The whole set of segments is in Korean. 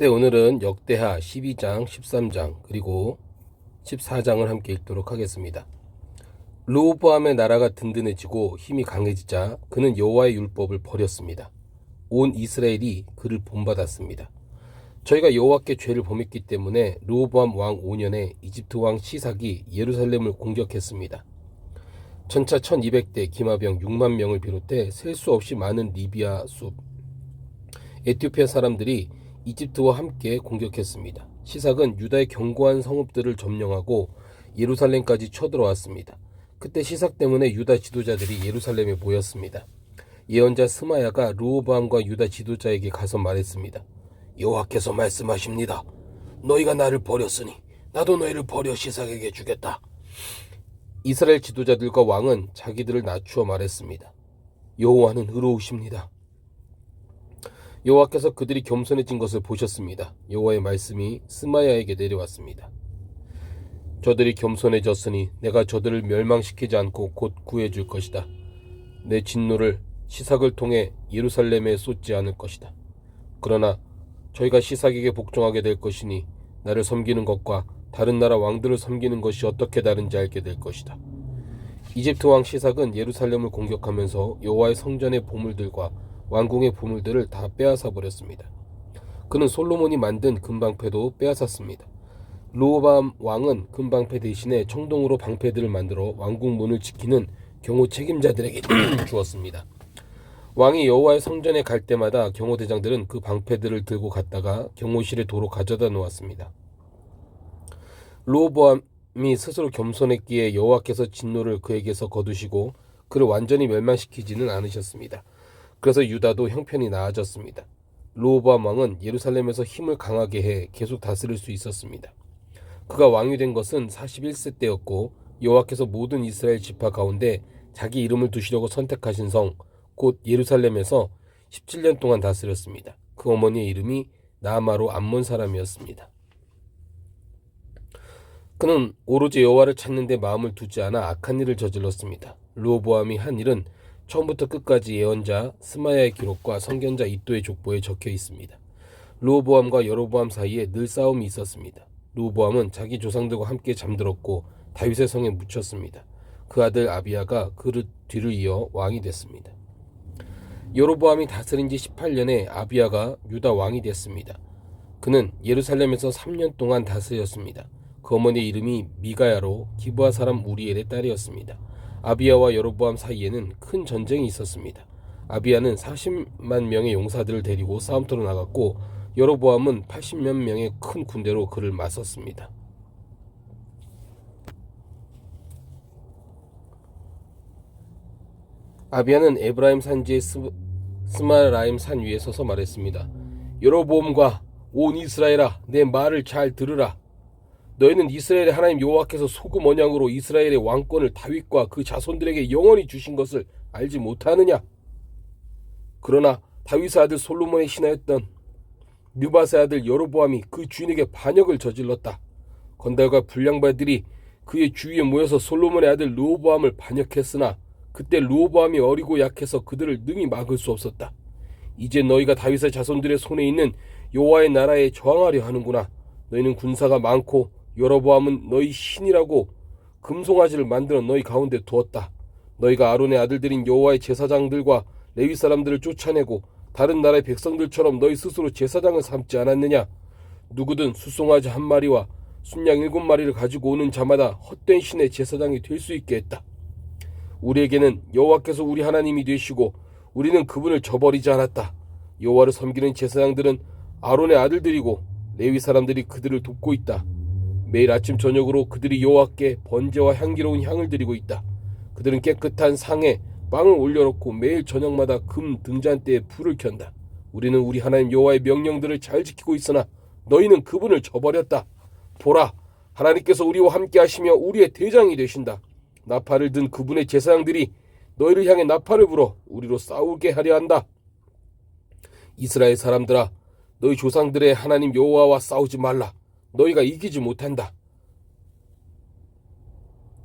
네, 오늘은 역대하 12장, 13장, 그리고 14장을 함께 읽도록 하겠습니다. 르호보암의 나라가 든든해지고 힘이 강해지자 그는 여호와의 율법을 버렸습니다. 온 이스라엘이 그를 본받았습니다. 저희가 여호와께 죄를 범했기 때문에 르호보암 왕 5년에 이집트 왕 시삭이 예루살렘을 공격했습니다. 전차 1200대, 기마병 6만 명을 비롯해 셀 수 없이 많은 리비아 숲, 에티오피아 사람들이 이집트와 함께 공격했습니다. 시삭은 유다의 견고한 성읍들을 점령하고 예루살렘까지 쳐들어왔습니다. 그때 시삭 때문에 유다 지도자들이 예루살렘에 모였습니다. 예언자 스마야가 르호보암과 유다 지도자에게 가서 말했습니다. 여호와께서 말씀하십니다. 너희가 나를 버렸으니 나도 너희를 버려 시삭에게 주겠다. 이스라엘 지도자들과 왕은 자기들을 낮추어 말했습니다. 여호와는 의로우십니다. 여호와께서 그들이 겸손해진 것을 보셨습니다. 여호와의 말씀이 스마야에게 내려왔습니다. 저들이 겸손해졌으니 내가 저들을 멸망시키지 않고 곧 구해줄 것이다. 내 진노를 시삭을 통해 예루살렘에 쏟지 않을 것이다. 그러나 저희가 시삭에게 복종하게 될 것이니 나를 섬기는 것과 다른 나라 왕들을 섬기는 것이 어떻게 다른지 알게 될 것이다. 이집트 왕 시삭은 예루살렘을 공격하면서 여호와의 성전의 보물들과 왕궁의 보물들을 다 빼앗아 버렸습니다. 그는 솔로몬이 만든 금방패도 빼앗았습니다. 르호보암 왕은 금방패 대신에 청동으로 방패들을 만들어 왕궁 문을 지키는 경호 책임자들에게 주었습니다. 왕이 여호와의 성전에 갈 때마다 경호대장들은 그 방패들을 들고 갔다가 경호실에 도로 가져다 놓았습니다. 르호보암이 스스로 겸손했기에 여호와께서 진노를 그에게서 거두시고 그를 완전히 멸망시키지는 않으셨습니다. 그래서 유다도 형편이 나아졌습니다. 르호보암 왕은 예루살렘에서 힘을 강하게 해 계속 다스릴 수 있었습니다. 그가 왕이 된 것은 41세 때였고 여호와께서 모든 이스라엘 지파 가운데 자기 이름을 두시려고 선택하신 성, 곧 예루살렘에서 17년 동안 다스렸습니다. 그 어머니의 이름이 나아마로 암몬 사람이었습니다. 그는 오로지 여호와를 찾는 데 마음을 두지 않아 악한 일을 저질렀습니다. 르호보암이 한 일은 처음부터 끝까지 예언자 스마야의 기록과 선견자 이도의 족보에 적혀 있습니다. 르호보암과 여로보암 사이에 늘 싸움이 있었습니다. 르호보암은 자기 조상들과 함께 잠들었고 다윗의 성에 묻혔습니다. 그 아들 아비야가 그를 뒤를 이어 왕이 됐습니다. 여로보암이 다스린 지 18년에 아비야가 유다 왕이 됐습니다. 그는 예루살렘에서 3년 동안 다스렸습니다. 그 어머니의 이름이 미가야로 기브아 사람 우리엘의 딸이었습니다. 아비야와 여로보암 사이에는 큰 전쟁이 있었습니다. 아비야는 40만 명의 용사들을 데리고 싸움터로 나갔고 여로보암은 80만 명의 큰 군대로 그를 맞섰습니다. 아비야는 에브라임 산지의 스마라임 산 위에 서서 말했습니다. 여로보암과 온 이스라엘아, 내 말을 잘 들으라. 너희는 이스라엘의 하나님 여호와께서 소금 언약으로 이스라엘의 왕권을 다윗과 그 자손들에게 영원히 주신 것을 알지 못하느냐? 그러나 다윗의 아들 솔로몬의 신하였던 느밧의 아들 여로보암이 그 주인에게 반역을 저질렀다. 건달과 불량발들이 그의 주위에 모여서 솔로몬의 아들 르호보암을 반역했으나 그때 르호보암이 어리고 약해서 그들을 능히 막을 수 없었다. 이제 너희가 다윗의 자손들의 손에 있는 여호와의 나라에 저항하려 하는구나. 너희는 군사가 많고 여로보암은 너희 신이라고 금송아지를 만들어 너희 가운데 두었다. 너희가 아론의 아들들인 여호와의 제사장들과 레위 사람들을 쫓아내고 다른 나라의 백성들처럼 너희 스스로 제사장을 삼지 않았느냐? 누구든 수송아지 1마리와 순양 7마리를 가지고 오는 자마다 헛된 신의 제사장이 될 수 있게 했다. 우리에게는 여호와께서 우리 하나님이 되시고 우리는 그분을 저버리지 않았다. 여호와를 섬기는 제사장들은 아론의 아들들이고 레위 사람들이 그들을 돕고 있다. 매일 아침 저녁으로 그들이 여호와께 번제와 향기로운 향을 드리고 있다. 그들은 깨끗한 상에 빵을 올려놓고 매일 저녁마다 금 등잔대에 불을 켠다. 우리는 우리 하나님 여호와의 명령들을 잘 지키고 있으나 너희는 그분을 저버렸다. 보라, 하나님께서 우리와 함께 하시며 우리의 대장이 되신다. 나팔을 든 그분의 제사장들이 너희를 향해 나팔을 불어 우리로 싸우게 하려 한다. 이스라엘 사람들아, 너희 조상들의 하나님 여호와와 싸우지 말라. 너희가 이기지 못한다.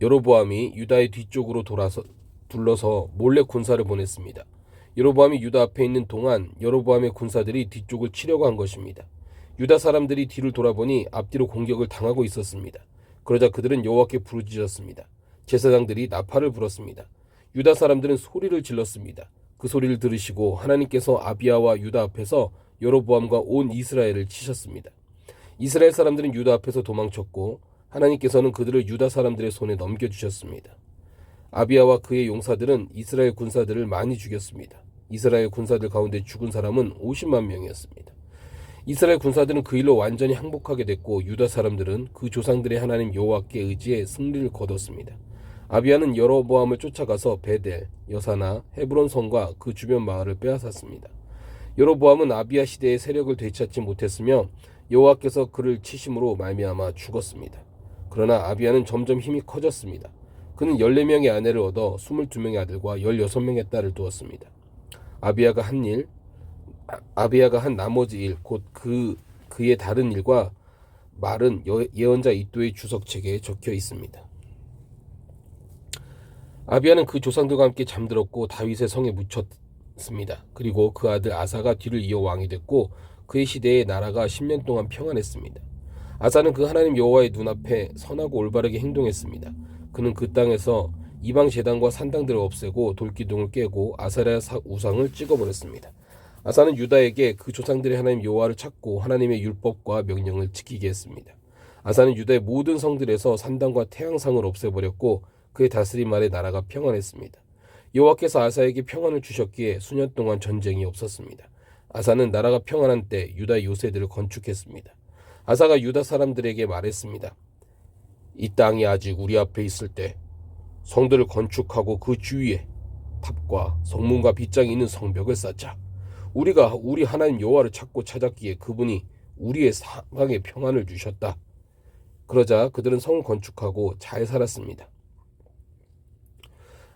여로보암이 유다의 뒤쪽으로 둘러서 몰래 군사를 보냈습니다. 여로보암이 유다 앞에 있는 동안 여로보암의 군사들이 뒤쪽을 치려고 한 것입니다. 유다 사람들이 뒤를 돌아보니 앞뒤로 공격을 당하고 있었습니다. 그러자 그들은 여호와께 부르짖었습니다. 제사장들이 나팔을 불었습니다. 유다 사람들은 소리를 질렀습니다. 그 소리를 들으시고 하나님께서 아비야와 유다 앞에서 여로보암과 온 이스라엘을 치셨습니다. 이스라엘 사람들은 유다 앞에서 도망쳤고 하나님께서는 그들을 유다 사람들의 손에 넘겨주셨습니다. 아비야와 그의 용사들은 이스라엘 군사들을 많이 죽였습니다. 이스라엘 군사들 가운데 죽은 사람은 50만 명이었습니다. 이스라엘 군사들은 그 일로 완전히 항복하게 됐고 유다 사람들은 그 조상들의 하나님 여호와께 의지해 승리를 거뒀습니다. 아비야는 여로보암을 쫓아가서 베델, 여사나 헤브론 성과 그 주변 마을을 빼앗았습니다. 여로보암은 아비야 시대의 세력을 되찾지 못했으며 여호와께서 그를 치심으로 말미암아 죽었습니다. 그러나 아비야는 점점 힘이 커졌습니다. 그는 14명의 아내를 얻어 22명의 아들과 16명의 딸을 두었습니다. 아비야가 한 나머지 일, 곧 그의 다른 일과 말은 예언자 이도의 주석책에 적혀 있습니다. 아비야는 그 조상들과 함께 잠들었고 다윗의 성에 묻혔습니다. 그리고 그 아들 아사가 뒤를 이어 왕이 됐고 그의 시대에 나라가 10년 동안 평안했습니다. 아사는 그 하나님 여호와의 눈앞에 선하고 올바르게 행동했습니다. 그는 그 땅에서 이방 제단과 산당들을 없애고 돌기둥을 깨고 아사랴 우상을 찍어버렸습니다. 아사는 유다에게 그 조상들의 하나님 여호와를 찾고 하나님의 율법과 명령을 지키게 했습니다. 아사는 유다의 모든 성들에서 산당과 태양상을 없애버렸고 그의 다스림 아래 나라가 평안했습니다. 여호와께서 아사에게 평안을 주셨기에 수년 동안 전쟁이 없었습니다. 아사는 나라가 평안한 때 유다 요새들을 건축했습니다. 아사가 유다 사람들에게 말했습니다. 이 땅이 아직 우리 앞에 있을 때 성들을 건축하고 그 주위에 탑과 성문과 빗장이 있는 성벽을 쌓자. 우리가 우리 하나님 여호와를 찾고 찾았기에 그분이 우리의 사방에 평안을 주셨다. 그러자 그들은 성을 건축하고 잘 살았습니다.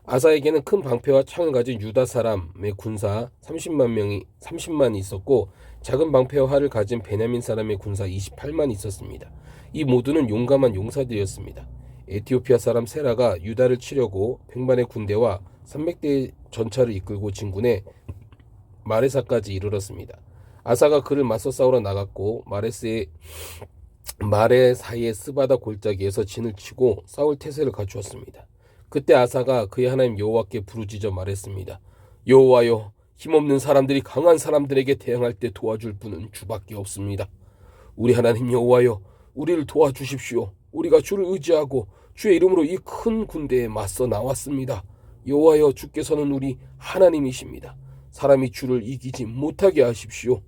아사에게는 큰 방패와 창을 가진 유다 사람의 군사 30만이 있었고 작은 방패와 활을 가진 베냐민 사람의 군사 28만이 있었습니다. 이 모두는 용감한 용사들이었습니다. 에티오피아 사람 세라가 유다를 치려고 100만의 군대와 300대의 전차를 이끌고 진군해 마레사까지 이르렀습니다. 아사가 그를 맞서 싸우러 나갔고 마레사의 스바다 골짜기에서 진을 치고 싸울 태세를 갖추었습니다. 그때 아사가 그의 하나님 여호와께 부르짖어 말했습니다. 여호와여, 힘없는 사람들이 강한 사람들에게 대항할 때 도와줄 분은 주밖에 없습니다. 우리 하나님 여호와여, 우리를 도와주십시오. 우리가 주를 의지하고 주의 이름으로 이 큰 군대에 맞서 나왔습니다. 여호와여, 주께서는 우리 하나님이십니다. 사람이 주를 이기지 못하게 하십시오.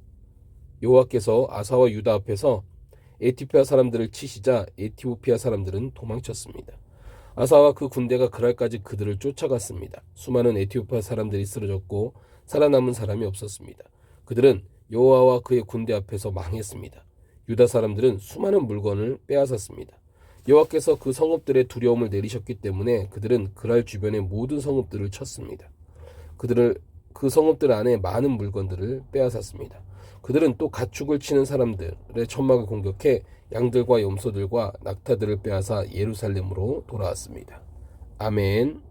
여호와께서 아사와 유다 앞에서 에티오피아 사람들을 치시자 에티오피아 사람들은 도망쳤습니다. 아사와 그 군대가 그날까지 그들을 쫓아갔습니다. 수많은 에티오피아 사람들이 쓰러졌고 살아남은 사람이 없었습니다. 그들은 여호와와 그의 군대 앞에서 망했습니다. 유다 사람들은 수많은 물건을 빼앗았습니다. 여호와께서 그 성읍들의 두려움을 내리셨기 때문에 그들은 그랄 주변의 모든 성읍들을 쳤습니다. 그 성읍들 안에 많은 물건들을 빼앗았습니다. 그들은 또 가축을 치는 사람들의 천막을 공격해 양들과 염소들과 낙타들을 빼앗아 예루살렘으로 돌아왔습니다. 아멘.